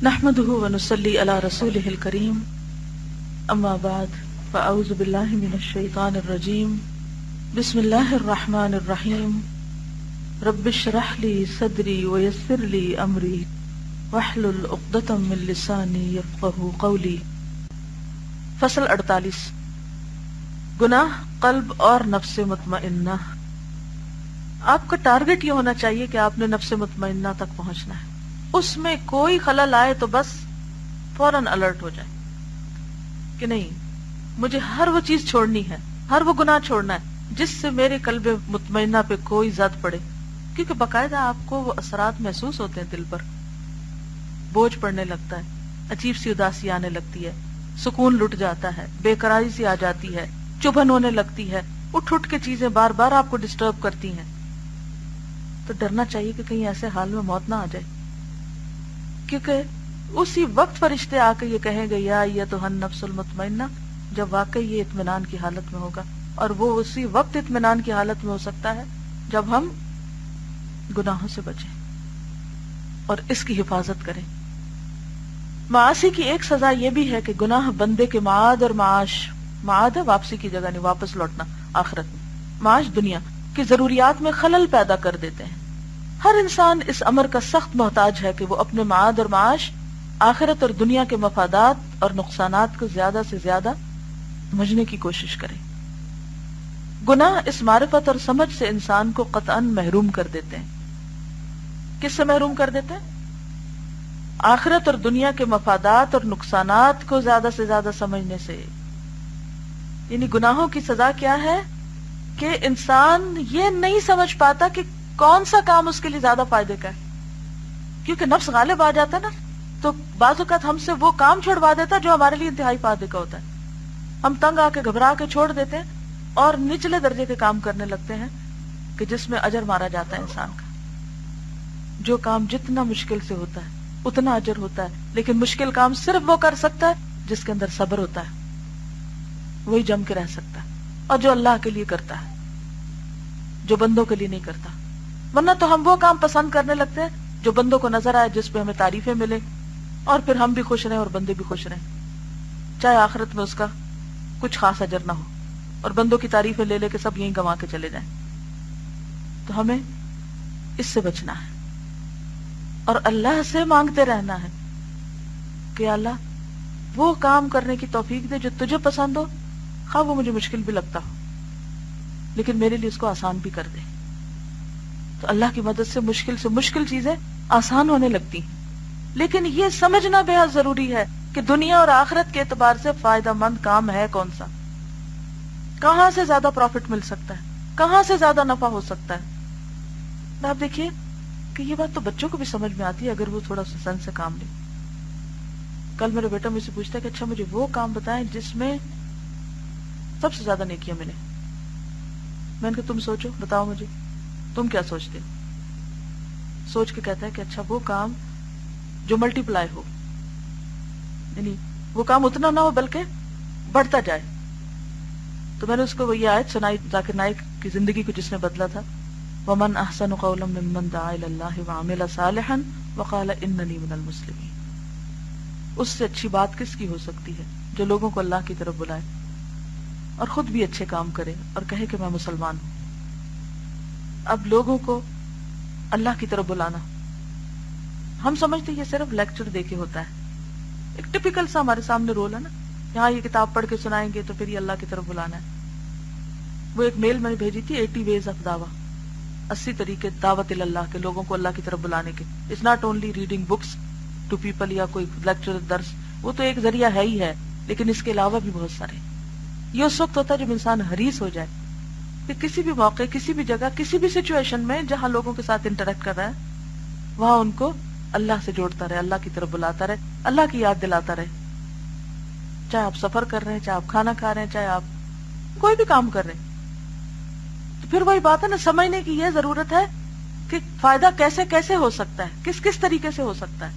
نحمده ونصلي على رسوله الكريم اما بعد فاعوذ بالله من الشيطان الرجيم بسم الله الرحمن الرحيم رب اشرح لي صدري ويسر لي امري واحلل عقدة من لساني يفقهوا قولي۔ فصل 48، گناہ قلب اور نفس مطمئنہ۔ آپ کا ٹارگٹ یہ ہونا چاہیے کہ آپ نے نفس مطمئنہ تک پہنچنا ہے، اس میں کوئی خلل آئے تو بس فوراً الرٹ ہو جائے کہ نہیں، مجھے ہر وہ چیز چھوڑنی ہے، ہر وہ گناہ چھوڑنا ہے جس سے میرے قلب مطمئنہ پہ کوئی زد پڑے، کیونکہ باقاعدہ آپ کو وہ اثرات محسوس ہوتے ہیں، دل پر بوجھ پڑنے لگتا ہے، عجیب سی اداسی آنے لگتی ہے، سکون لٹ جاتا ہے، بے قراری سی آ جاتی ہے، چبھن ہونے لگتی ہے، اٹھ اٹھ کے چیزیں بار بار آپ کو ڈسٹرب کرتی ہیں، تو ڈرنا چاہیے کہ کہیں ایسے حال میں موت نہ آ جائے، کیونکہ اسی وقت فرشتے آ کے یہ کہیں گے یا ایتھا النفس المطمئنہ، جب واقعی یہ اطمینان کی حالت میں ہوگا، اور وہ اسی وقت اطمینان کی حالت میں ہو سکتا ہے جب ہم گناہوں سے بچیں اور اس کی حفاظت کریں۔ معاصی کی ایک سزا یہ بھی ہے کہ گناہ بندے کے معاد اور معاش، معاد ہے واپسی کی جگہ، نہیں واپس لوٹنا آخرت میں، معاش دنیا کی ضروریات میں خلل پیدا کر دیتے ہیں۔ ہر انسان اس امر کا سخت محتاج ہے کہ وہ اپنے معاد اور معاش، آخرت اور دنیا کے مفادات اور نقصانات کو زیادہ سے زیادہ سمجھنے کی کوشش کرے۔ گناہ اس معرفت اور سمجھ سے انسان کو قطعاً محروم کر دیتے ہیں۔ کس سے محروم کر دیتے ہیں؟ آخرت اور دنیا کے مفادات اور نقصانات کو زیادہ سے زیادہ سمجھنے سے۔ یعنی گناہوں کی سزا کیا ہے کہ انسان یہ نہیں سمجھ پاتا کہ کون سا کام اس کے لیے زیادہ فائدے کا ہے، کیونکہ نفس غالب آ جاتا ہے نا، تو بعض اوقات ہم سے وہ کام چھڑوا دیتا جو ہمارے لیے انتہائی فائدے کا ہوتا ہے، ہم تنگ آ کے گھبرا کے چھوڑ دیتے ہیں اور نچلے درجے کے کام کرنے لگتے ہیں کہ جس میں اجر مارا جاتا ہے انسان کا۔ جو کام جتنا مشکل سے ہوتا ہے اتنا اجر ہوتا ہے، لیکن مشکل کام صرف وہ کر سکتا ہے جس کے اندر صبر ہوتا ہے، وہی جم کے رہ سکتا ہے، اور جو اللہ کے لیے کرتا ہے، جو بندوں کے لیے نہیں کرتا۔ ورنہ تو ہم وہ کام پسند کرنے لگتے ہیں جو بندوں کو نظر آئے، جس پہ ہمیں تعریفیں ملے، اور پھر ہم بھی خوش رہیں اور بندے بھی خوش رہیں، چاہے آخرت میں اس کا کچھ خاص اجر نہ ہو، اور بندوں کی تعریفیں لے لے کے سب یہیں گنوا کے چلے جائیں۔ تو ہمیں اس سے بچنا ہے اور اللہ سے مانگتے رہنا ہے کہ اللہ وہ کام کرنے کی توفیق دے جو تجھے پسند ہو، خواہ وہ مجھے مشکل بھی لگتا ہو، لیکن میرے لیے اس کو آسان بھی کر دے۔ تو اللہ کی مدد سے مشکل چیزیں آسان ہونے لگتی ہیں، لیکن یہ سمجھنا بے حد ضروری ہے کہ دنیا اور آخرت کے اعتبار سے فائدہ مند کام ہے کون سا، کہاں سے زیادہ پروفٹ مل سکتا ہے، کہاں سے زیادہ نفع ہو سکتا ہے۔ آپ دیکھیے کہ یہ بات تو بچوں کو بھی سمجھ میں آتی ہے اگر وہ تھوڑا سا سنس سے کام لے۔ کل میرا بیٹا مجھ سے پوچھتا ہے کہ اچھا مجھے وہ کام بتائیں جس میں سب سے زیادہ نیکیاں ملیں۔ میں نے کہا تم سوچو، بتاؤ مجھے تم کیا سوچتے ہو۔ سوچ کے کہتا ہے کہ اچھا وہ کام جو ملٹی پلائی ہو، یعنی وہ کام اتنا نہ ہو بلکہ بڑھتا جائے۔ تو میں نے اس کو وہی آیت سنائی ذاکر نائک کی زندگی کو جس نے بدلا تھا، وَمَنْ أَحْسَنُ قَوْلًا مِّمَّنْ دَعَا إِلَى اللَّهِ وَعَمِلَ صَالِحًا وَقَالَ إِنَّنِي مِنَ الْمُسْلِمِينَ۔ اس سے اچھی بات کس کی ہو سکتی ہے جو لوگوں کو اللہ کی طرف بلائے اور خود بھی اچھے کام کرے اور کہے کہ میں مسلمان ہوں۔ اب لوگوں کو اللہ کی طرف بلانا، ہم سمجھتے یہ صرف لیکچر دے کے ہوتا ہے، ایک ٹپیکل سا ہمارے سامنے رول ہے نا، یہاں یہ کتاب پڑھ کے سنائیں گے تو پھر یہ اللہ کی طرف بلانا ہے۔ وہ ایک میل میں نے بھیجی تھی 80 ways of دعویٰ، 80 طریقے دعوت اللہ کے، لوگوں کو اللہ کی طرف بلانے کے۔ It's not only reading books to people یا کوئی لیکچر درس، وہ تو ایک ذریعہ ہے ہی ہے، لیکن اس کے علاوہ بھی بہت سارے۔ یہ اس وقت ہوتا ہے جب انسان حریص ہو جائے کہ کسی بھی موقع، کسی بھی جگہ، کسی بھی سچویشن میں جہاں لوگوں کے ساتھ انٹریکٹ کر رہا ہے وہاں ان کو اللہ سے جوڑتا رہے، اللہ کی طرف بلاتا رہے، اللہ کی یاد دلاتا رہے۔ چاہے آپ سفر کر رہے ہیں، چاہے آپ کھانا کھا رہے ہیں، چاہے آپ کوئی بھی کام کر رہے ہیں، تو پھر وہی بات ہے نا، سمجھنے کی یہ ضرورت ہے کہ فائدہ کیسے کیسے ہو سکتا ہے، کس کس طریقے سے ہو سکتا ہے،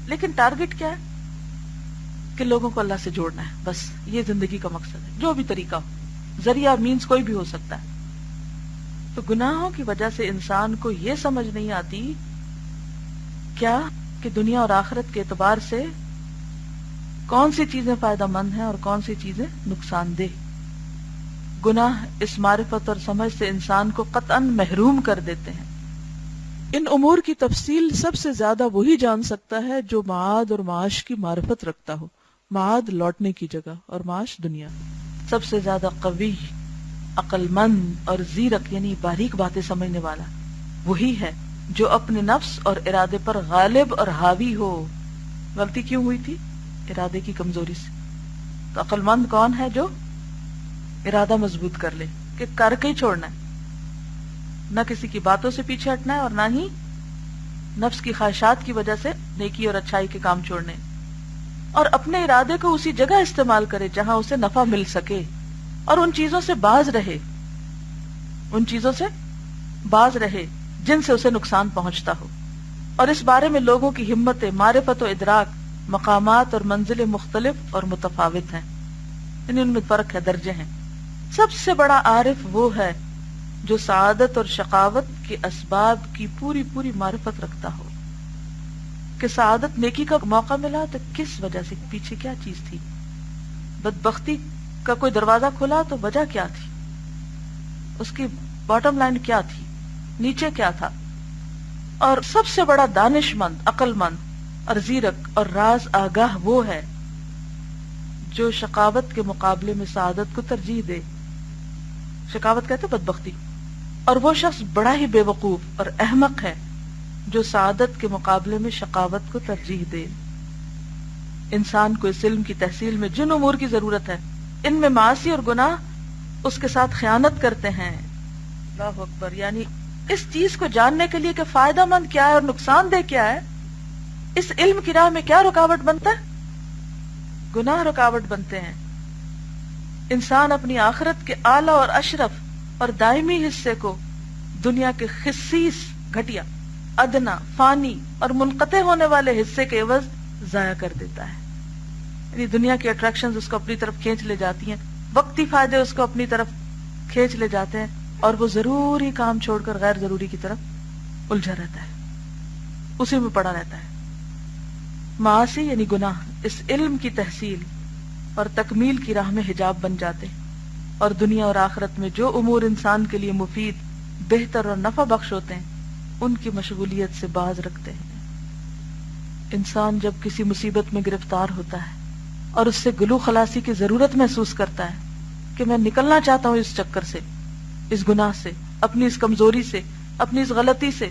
لیکن ٹارگٹ کیا ہے کہ لوگوں کو اللہ سے جوڑنا ہے، بس یہ زندگی کا مقصد ہے، جو بھی طریقہ ہو، ذریعہ مینز کوئی بھی ہو سکتا ہے۔ تو گناہوں کی وجہ سے انسان کو یہ سمجھ نہیں آتی کیا کہ دنیا اور آخرت کے اعتبار سے کون سی چیزیں فائدہ مند ہیں اور کون سی چیزیں نقصان دہ. گناہ اس معرفت اور سمجھ سے انسان کو قطعاً محروم کر دیتے ہیں. ان امور کی تفصیل سب سے زیادہ وہی جان سکتا ہے جو معاد اور معاش کی معرفت رکھتا ہو. معاد لوٹنے کی جگہ اور معاش دنیا. سب سے زیادہ قوی، عقل مند اور زیرک یعنی باریک باتیں سمجھنے والا وہی ہے جو اپنے نفس اور ارادے پر غالب اور حاوی ہو. غلطی کیوں ہوئی تھی؟ ارادے کی کمزوری سے. تو عقل مند کون ہے؟ جو ارادہ مضبوط کر لے کہ کر کے ہی چھوڑنا ہے، نہ کسی کی باتوں سے پیچھے ہٹنا ہے اور نہ ہی نفس کی خواہشات کی وجہ سے نیکی اور اچھائی کے کام چھوڑنے، اور اپنے ارادے کو اسی جگہ استعمال کرے جہاں اسے نفع مل سکے اور ان چیزوں سے باز رہے، ان چیزوں سے باز رہے جن سے اسے نقصان پہنچتا ہو. اور اس بارے میں لوگوں کی ہمت، معرفت و ادراک، مقامات اور منزلیں مختلف اور متفاوت ہیں، یعنی ان میں فرق ہے، درجے ہیں. سب سے بڑا عارف وہ ہے جو سعادت اور شقاوت کے اسباب کی پوری پوری معرفت رکھتا ہو کہ سعادت نیکی کا موقع ملا تو کس وجہ سے، پیچھے کیا چیز تھی، بدبختی کا کوئی دروازہ کھلا تو وجہ کیا تھی، اس کی باٹم لائن کیا تھی، نیچے کیا تھا. اور سب سے بڑا دانش مند، عقل مند اور زیرک اور راز آگاہ وہ ہے جو شقاوت کے مقابلے میں سعادت کو ترجیح دے. شقاوت کہتے بدبختی. اور وہ شخص بڑا ہی بے وقوف اور احمق ہے جو سعادت کے مقابلے میں شقاوت کو ترجیح دے. انسان کو اس علم کی تحصیل میں جن امور کی ضرورت ہے ان میں معاصی اور گناہ اس کے ساتھ خیانت کرتے ہیں. اللہ اکبر. یعنی اس چیز کو جاننے کے لیے کہ فائدہ مند کیا ہے اور نقصان دہ کیا ہے، اس علم کی راہ میں کیا رکاوٹ بنتا ہے؟ گناہ رکاوٹ بنتے ہیں. انسان اپنی آخرت کے اعلیٰ اور اشرف اور دائمی حصے کو دنیا کے خسیس، گھٹیا، ادنا، فانی اور منقطع ہونے والے حصے کے عوض ضائع کر دیتا ہے. یعنی دنیا کی اٹریکشنز اس کو اپنی طرف کھینچ لے جاتی ہیں، وقتی فائدے اس کو اپنی طرف کھینچ لے جاتے ہیں، اور وہ ضروری کام چھوڑ کر غیر ضروری کی طرف الجھا رہتا ہے، اسی میں پڑا رہتا ہے. معاصی یعنی گناہ اس علم کی تحصیل اور تکمیل کی راہ میں حجاب بن جاتے ہیں، اور دنیا اور آخرت میں جو امور انسان کے لیے مفید، بہتر اور نفع بخش ہوتے ہیں ان کی مشغولیت سے باز رکھتے ہیں. انسان جب کسی مصیبت میں گرفتار ہوتا ہے اور اس سے گلو خلاصی کی ضرورت محسوس کرتا ہے کہ میں نکلنا چاہتا ہوں اس چکر سے، اس گناہ سے، اپنی اس کمزوری سے، اپنی اس غلطی سے،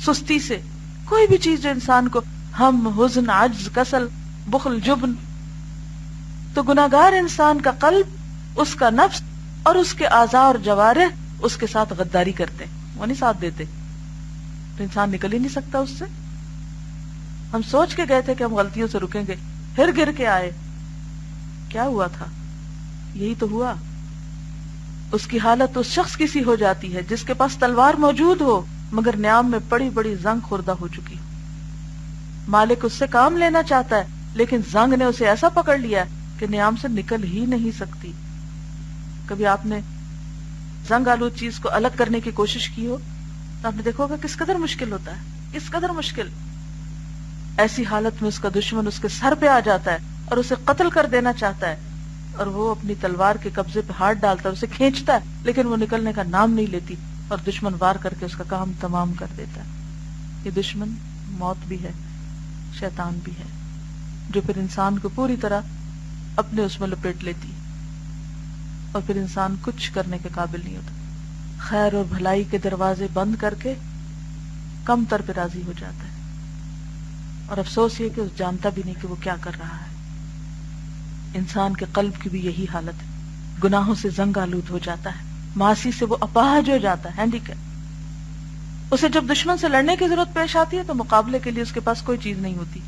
سستی سے، کوئی بھی چیز جو انسان کو ہم، حزن، عجز، کسل، بخل، جبن، تو گناہگار انسان کا قلب، اس کا نفس اور اس کے اعضاء اور جوارح اس کے ساتھ غداری کرتے ہیں، وہ نہیں ساتھ دیتے، تو انسان نکل ہی نہیں سکتا اس سے. ہم سوچ کے گئے تھے کہ ہم غلطیوں سے رکیں گے، پھر گر کے آئے، کیا ہوا تھا؟ یہی تو ہوا. اس کی حالت اس شخص کی سی ہو جاتی ہے جس کے پاس تلوار موجود ہو مگر نیام میں بڑی بڑی زنگ خوردہ ہو چکی. مالک اس سے کام لینا چاہتا ہے لیکن زنگ نے اسے ایسا پکڑ لیا کہ نیام سے نکل ہی نہیں سکتی. کبھی آپ نے زنگ آلود چیز کو الگ کرنے کی کوشش کی ہو تو آپ نے دیکھا ہوگا کس قدر مشکل ہوتا ہے، کس قدر مشکل. ایسی حالت میں اس کا دشمن اس کے سر پہ آ جاتا ہے اور اسے قتل کر دینا چاہتا ہے، اور وہ اپنی تلوار کے قبضے پہ ہاتھ ڈالتا ہے، اسے کھینچتا ہے لیکن وہ نکلنے کا نام نہیں لیتی اور دشمن وار کر کے اس کا کام تمام کر دیتا ہے. یہ دشمن موت بھی ہے، شیطان بھی ہے، جو پھر انسان کو پوری طرح اپنے اس میں لپیٹ لیتی اور پھر انسان کچھ کرنے کے قابل نہیں ہوتا. خیر اور بھلائی کے دروازے بند کر کے کم تر پہ راضی ہو جاتا ہے، اور افسوس یہ کہ اس جانتا بھی نہیں کہ وہ کیا کر رہا ہے. انسان کے قلب کی بھی یہی حالت ہے، گناہوں سے زنگ آلود ہو جاتا ہے، معاصی سے وہ اپاہج ہو جاتا ہے، ہینڈیکیپ. اسے جب دشمن سے لڑنے کی ضرورت پیش آتی ہے تو مقابلے کے لیے اس کے پاس کوئی چیز نہیں ہوتی.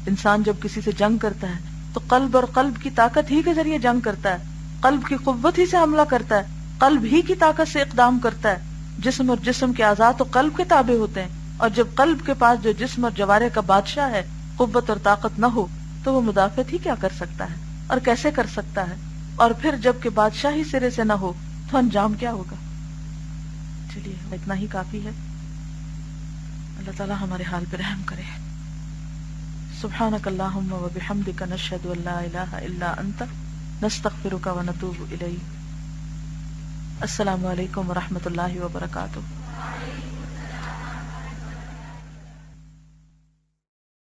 انسان جب کسی سے جنگ کرتا ہے تو قلب اور قلب کی طاقت ہی کے ذریعے جنگ کرتا ہے، قلب کی قوت ہی سے حملہ کرتا ہے، قلب ہی کی طاقت سے اقدام کرتا ہے. جسم اور جسم کے اعضاء تو قلب کے تابع ہوتے ہیں، اور جب قلب کے پاس جو جسم اور جوارح کا بادشاہ ہے قوت اور طاقت نہ ہو تو وہ مدافعت ہی کیا کر سکتا ہے اور کیسے کر سکتا ہے؟ اور پھر جب کہ بادشاہ ہی سرے سے نہ ہو تو انجام کیا ہوگا؟ چلیے اتنا ہی کافی ہے. اللہ تعالی ہمارے حال پہ رحم کرے. سبحانک اللہم و بحمدک نشہد ان لا الہ الا انت نستغفرک و نتوب الیک. السلام علیکم و رحمۃ اللہ وبرکاتہ.